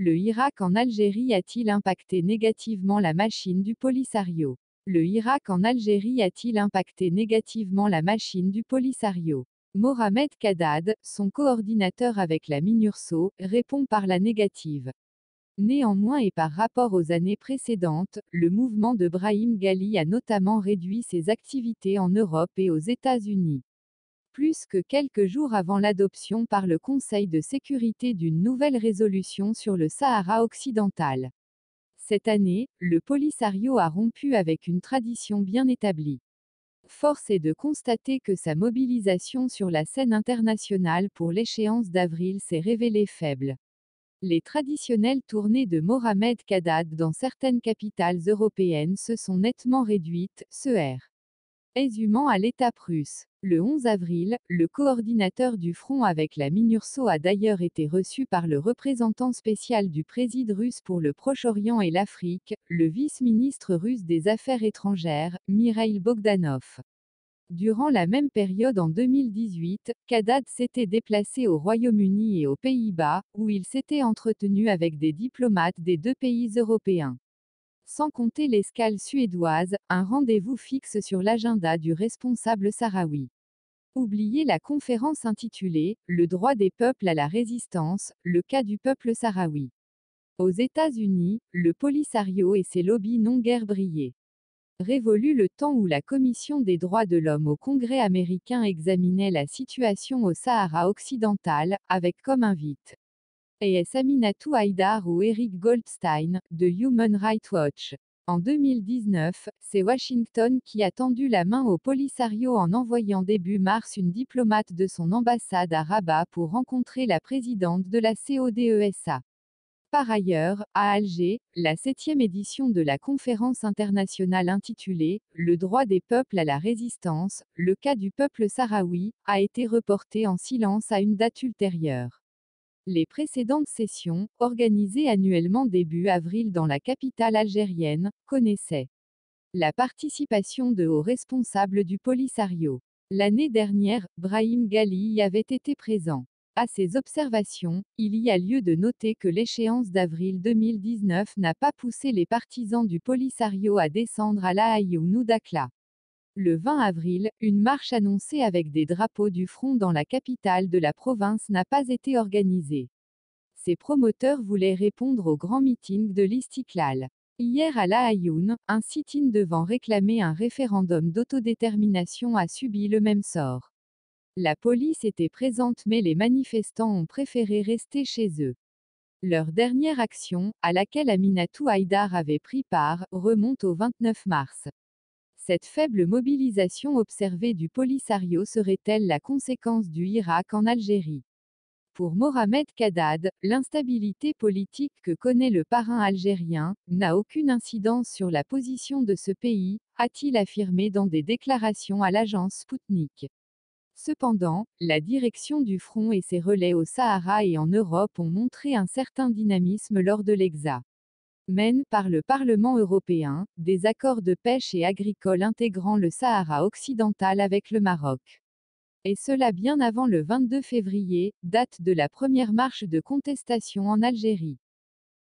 Le Irak en Algérie a-t-il impacté négativement la machine du Polisario? Le Irak en Algérie a-t-il impacté négativement la machine du Polisario? Mohamed Kadad, son coordinateur avec la MINURSO, répond par la négative. Néanmoins et par rapport aux années précédentes, le mouvement de Brahim Ghali a notamment réduit ses activités en Europe et aux États-Unis. Plus que quelques jours avant l'adoption par le Conseil de sécurité d'une nouvelle résolution sur le Sahara occidental. Cette année, le Polisario a rompu avec une tradition bien établie. Force est de constater que sa mobilisation sur la scène internationale pour l'échéance d'avril s'est révélée faible. Les traditionnelles tournées de Mohamed Kadad dans certaines capitales européennes se sont nettement réduites, se résumant à l'étape russe. Le 11 avril, le coordinateur du front avec la MINURSO a d'ailleurs été reçu par le représentant spécial du président russe pour le Proche-Orient et l'Afrique, le vice-ministre russe des Affaires étrangères, Mikhail Bogdanov. Durant la même période en 2018, Kadad s'était déplacé au Royaume-Uni et aux Pays-Bas, où il s'était entretenu avec des diplomates des deux pays européens. Sans compter l'escale suédoise, un rendez-vous fixe sur l'agenda du responsable sahraoui. Oubliez la conférence intitulée « Le droit des peuples à la résistance, le cas du peuple sahraoui ». Aux États-Unis, le Polisario et ses lobbies n'ont guère brillé. Révolu le temps où la Commission des droits de l'homme au Congrès américain examinait la situation au Sahara occidental, avec comme invite A.S. Aminatou Haïdar ou Eric Goldstein, de Human Rights Watch. En 2019, c'est Washington qui a tendu la main au Polisario en envoyant début mars une diplomate de son ambassade à Rabat pour rencontrer la présidente de la CODESA. Par ailleurs, à Alger, la 7e édition de la conférence internationale intitulée « Le droit des peuples à la résistance, le cas du peuple sahraoui » a été reportée en silence à une date ultérieure. Les précédentes sessions, organisées annuellement début avril dans la capitale algérienne, connaissaient la participation de hauts responsables du Polisario. L'année dernière, Brahim Ghali y avait été présent. À ces observations, il y a lieu de noter que l'échéance d'avril 2019 n'a pas poussé les partisans du Polisario à descendre à La Haye ou Dakhla. Le 20 avril, une marche annoncée avec des drapeaux du front dans la capitale de la province n'a pas été organisée. Ses promoteurs voulaient répondre au grand meeting de l'Istiklal. Hier à La Hayoun, un sit-in devant réclamer un référendum d'autodétermination a subi le même sort. La police était présente mais les manifestants ont préféré rester chez eux. Leur dernière action, à laquelle Aminatou Haïdar avait pris part, remonte au 29 mars. Cette faible mobilisation observée du Polisario serait-elle la conséquence du Irak en Algérie? Pour Mohamed Kadad, l'instabilité politique que connaît le parrain algérien n'a aucune incidence sur la position de ce pays, a-t-il affirmé dans des déclarations à l'agence Sputnik. Cependant, la direction du front et ses relais au Sahara et en Europe ont montré un certain dynamisme lors de l'examen par le Parlement européen, des accords de pêche et agricoles intégrant le Sahara occidental avec le Maroc. Et cela bien avant le 22 février, date de la première marche de contestation en Algérie.